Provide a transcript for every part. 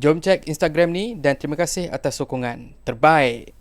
Jom cek Instagram ni dan terima kasih atas sokongan. Terbaik.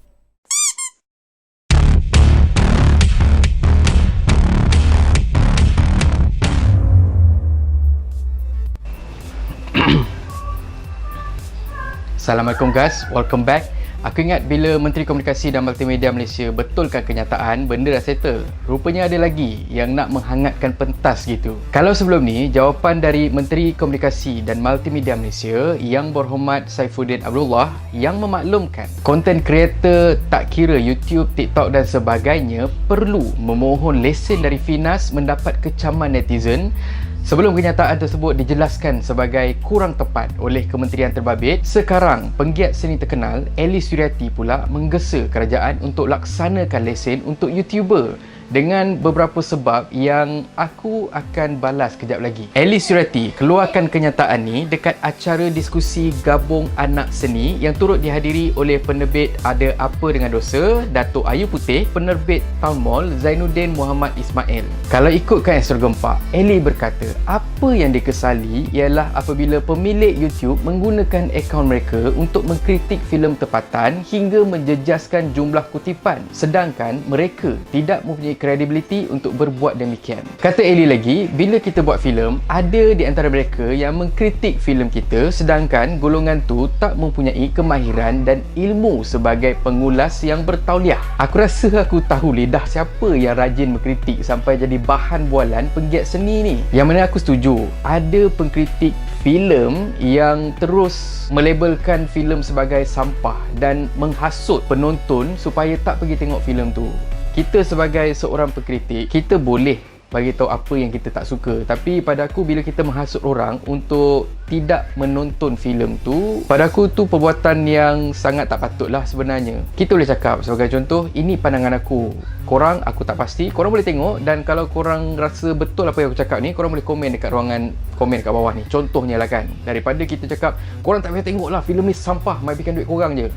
Assalamualaikum guys, welcome back. Aku ingat bila Menteri Komunikasi dan Multimedia Malaysia betulkan kenyataan benda dah settle, rupanya ada lagi yang nak menghangatkan pentas gitu. Kalau sebelum ni, jawapan dari Menteri Komunikasi dan Multimedia Malaysia Yang Berhormat Saifuddin Abdullah yang memaklumkan content creator tak kira YouTube, TikTok dan sebagainya perlu memohon lesen dari Finas mendapat kecaman netizen. Sebelum kenyataan tersebut dijelaskan sebagai kurang tepat oleh Kementerian Terbabit, sekarang penggiat seni terkenal Elly Suryati pula menggesa kerajaan untuk laksanakan lesen untuk YouTuber dengan beberapa sebab yang aku akan balas kejap lagi. Elly Suryati keluarkan kenyataan ni dekat acara diskusi gabung anak seni yang turut dihadiri oleh penerbit Ada Apa Dengan Dosa, Datuk Ayu Putih, penerbit Town Mall Zainuddin Muhammad Ismail. Kalau ikutkan Instagram Gempak, Elly berkata apa yang dikesali ialah apabila pemilik YouTube menggunakan akaun mereka untuk mengkritik filem tempatan hingga menjejaskan jumlah kutipan, sedangkan mereka tidak mempunyai kredibiliti untuk berbuat demikian. Kata Elly lagi, bila kita buat filem, ada di antara mereka yang mengkritik filem kita sedangkan golongan tu tak mempunyai kemahiran dan ilmu sebagai pengulas yang bertauliah. Aku rasa aku tahu lidah siapa yang rajin mengkritik sampai jadi bahan bualan penggiat seni ni. Yang mana aku setuju, ada pengkritik filem yang terus melabelkan filem sebagai sampah dan menghasut penonton supaya tak pergi tengok filem tu. Kita sebagai seorang pengkritik, kita boleh bagi tahu apa yang kita tak suka, tapi pada aku bila kita menghasut orang untuk tidak menonton filem tu, pada aku tu perbuatan yang sangat tak patut lah sebenarnya. Kita boleh cakap sebagai contoh, ini pandangan aku, korang aku tak pasti, korang boleh tengok dan kalau korang rasa betul apa yang aku cakap ni, korang boleh komen dekat ruangan komen kat bawah ni. Contohnya lah kan, daripada kita cakap korang tak payah tengok lah, filem ni sampah, mai bikin duit korang je.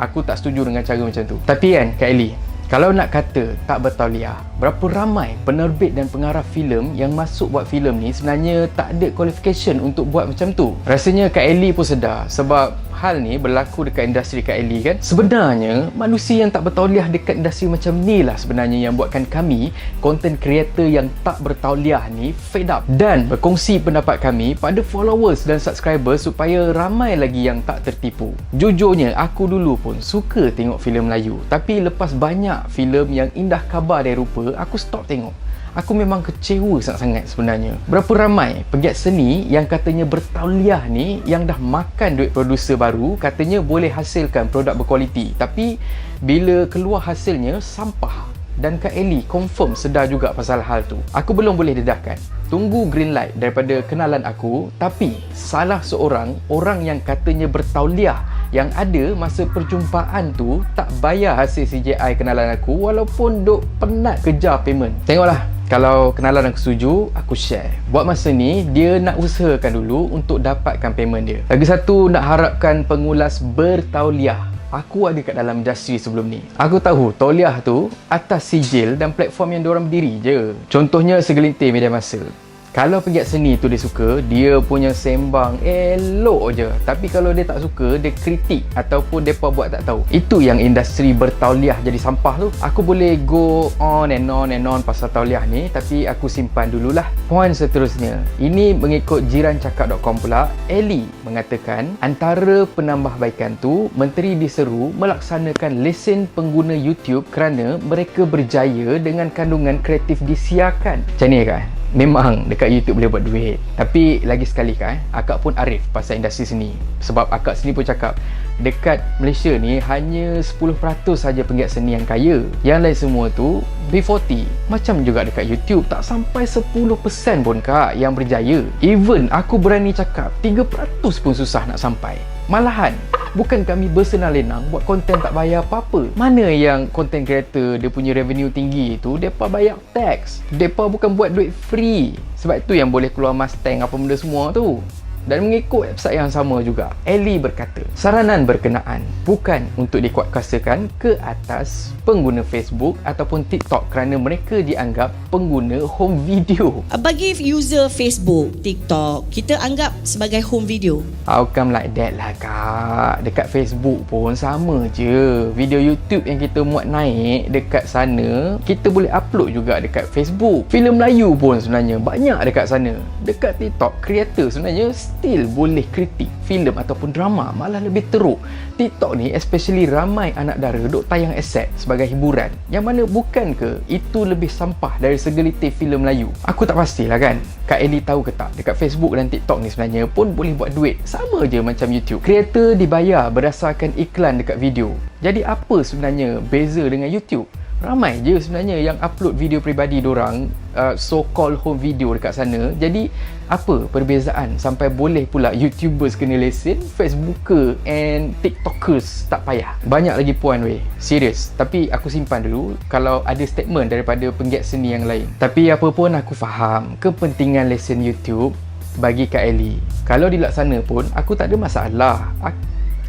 Aku tak setuju dengan cara macam tu. Tapi kan Kak Elly, kalau nak kata tak bertauliah, berapa ramai penerbit dan pengarah filem yang masuk buat filem ni sebenarnya tak ada qualification untuk buat macam tu. Rasanya Kak Elly pun sedar sebab hal ni berlaku dekat industri Kak Elly kan. Sebenarnya manusia yang tak bertauliah dekat industri macam ni lah sebenarnya yang buatkan kami, content creator yang tak bertauliah ni, fed up dan berkongsi pendapat kami pada followers dan subscribers supaya ramai lagi yang tak tertipu. Jujurnya aku dulu pun suka tengok filem Melayu, tapi lepas banyak filem yang indah khabar dari rupa, aku stop tengok. Aku memang kecewa sangat-sangat sebenarnya. Berapa ramai penggiat seni yang katanya bertauliah ni yang dah makan duit produser baru, katanya boleh hasilkan produk berkualiti, tapi bila keluar hasilnya sampah. Dan Kak Elly confirm sedar juga pasal hal tu. Aku belum boleh dedahkan, tunggu green light daripada kenalan aku, tapi salah seorang orang yang katanya bertauliah yang ada masa perjumpaan tu tak bayar hasil CJI kenalan aku walaupun duk penat kejar payment. Tengoklah, kalau kenalan aku setuju, aku share. Buat masa ni, dia nak usahakan dulu untuk dapatkan payment dia. Lagi satu, nak harapkan pengulas bertauliah. Aku ada kat dalam industri sebelum ni. Aku tahu tauliah tu atas sijil dan platform yang diorang berdiri je. Contohnya segelintir media masa. Kalau penggiat seni tu dia suka, dia punya sembang elok je. Tapi kalau dia tak suka, dia kritik ataupun depa buat tak tahu. Itu yang industri bertauliah jadi sampah tu. Aku boleh go on and on pasal tauliah ni, tapi aku simpan dululah. Poin seterusnya, ini mengikut jirancakap.com pula, Elly mengatakan antara penambahbaikan tu, menteri diseru melaksanakan lesen pengguna YouTube kerana mereka berjaya dengan kandungan kreatif disiarkan. Macam ni kan? Memang dekat YouTube boleh buat duit. Tapi lagi sekali kan, akak pun arif pasal industri seni. Sebab akak sendiri pun cakap, dekat Malaysia ni hanya 10% saja penggiat seni yang kaya. Yang lain semua tu B40. Macam juga dekat YouTube, tak sampai 10% pun kak yang berjaya. Even aku berani cakap 3% pun susah nak sampai. Malahan, bukan kami bersenang lenang buat konten tak bayar apa-apa. Mana yang content creator dia punya revenue tinggi tu, mereka bayar tax. Mereka bukan buat duit free. Sebab itu yang boleh keluar Mustang apa benda semua tu. Dan mengikut website yang sama juga, Ellie berkata, saranan berkenaan bukan untuk dikuatkuasakan ke atas pengguna Facebook ataupun TikTok kerana mereka dianggap pengguna home video. Bagi user Facebook, TikTok, kita anggap sebagai home video. How come like that lah kak? Dekat Facebook pun sama je. Video YouTube yang kita muat naik dekat sana, kita boleh upload juga dekat Facebook. Filem Melayu pun sebenarnya banyak dekat sana. Dekat TikTok, kreator sebenarnya still boleh kritik filem ataupun drama, malah lebih teruk. TikTok ni especially ramai anak dara duk tayang aset sebagai hiburan, yang mana bukan ke itu lebih sampah dari segelitir filem Melayu? Aku tak pastilah kan Kak Ellie tahu ke tak, dekat Facebook dan TikTok ni sebenarnya pun boleh buat duit sama je macam YouTube. Kreator dibayar berdasarkan iklan dekat video. Jadi apa sebenarnya beza dengan YouTube? Ramai je sebenarnya yang upload video peribadi dorang, so called home video dekat sana. Jadi apa perbezaan sampai boleh pula YouTubers kena lesen, Facebooker and TikTokers tak payah? Banyak lagi puan weh, serius. Tapi aku simpan dulu kalau ada statement daripada penggiat seni yang lain. Tapi apa pun aku faham kepentingan lesen YouTube bagi Kak Ellie. Kalau dilaksana pun aku tak ada masalah.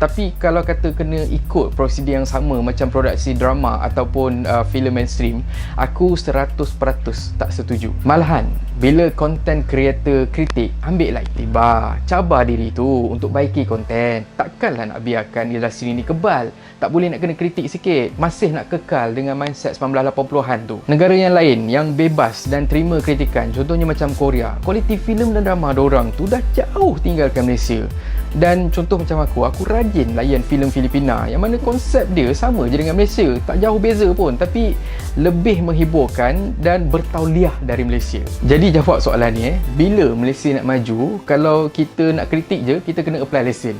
Tapi kalau kata kena ikut prosedur yang sama macam produksi drama ataupun filem mainstream, aku 100% tak setuju. Malahan, bila content creator kritik, ambil lah iktibar, cabar diri tu untuk baiki konten. Takkanlah nak biarkan industri ni kebal. Tak boleh nak kena kritik sikit. Masih nak kekal dengan mindset 1980-an tu. Negara yang lain yang bebas dan terima kritikan, contohnya macam Korea, kualiti filem dan drama dorang tu dah jauh tinggalkan Malaysia. Dan contoh macam aku rajin layan filem Filipina yang mana konsep dia sama je dengan Malaysia, tak jauh beza pun, tapi lebih menghiburkan dan bertauliah dari Malaysia. Jadi jawab soalan ni, bila Malaysia nak maju, kalau kita nak kritik je, kita kena apply lesen.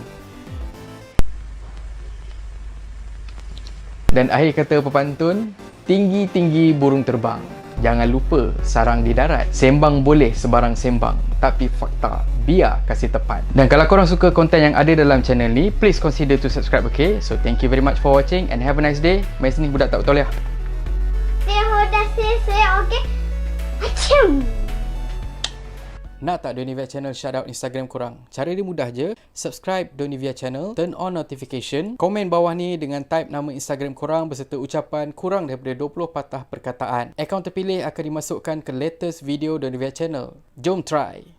Dan akhir kata pepantun, tinggi-tinggi burung terbang, jangan lupa sarang di darat. Sembang boleh sebarang sembang, tapi fakta biar kasih tepat. Dan kalau korang suka konten yang ada dalam channel ni, please consider to subscribe, okay? So thank you very much for watching and have a nice day. Mai sini budak tak betul ya. Saya okey. Macam Nak tak Donivia Channel shoutout Instagram korang? Cara dia mudah je. Subscribe Donivia Channel, turn on notification, komen bawah ni dengan type nama Instagram korang beserta ucapan kurang daripada 20 patah perkataan. Akaun terpilih akan dimasukkan ke latest video Donivia Channel. Jom try!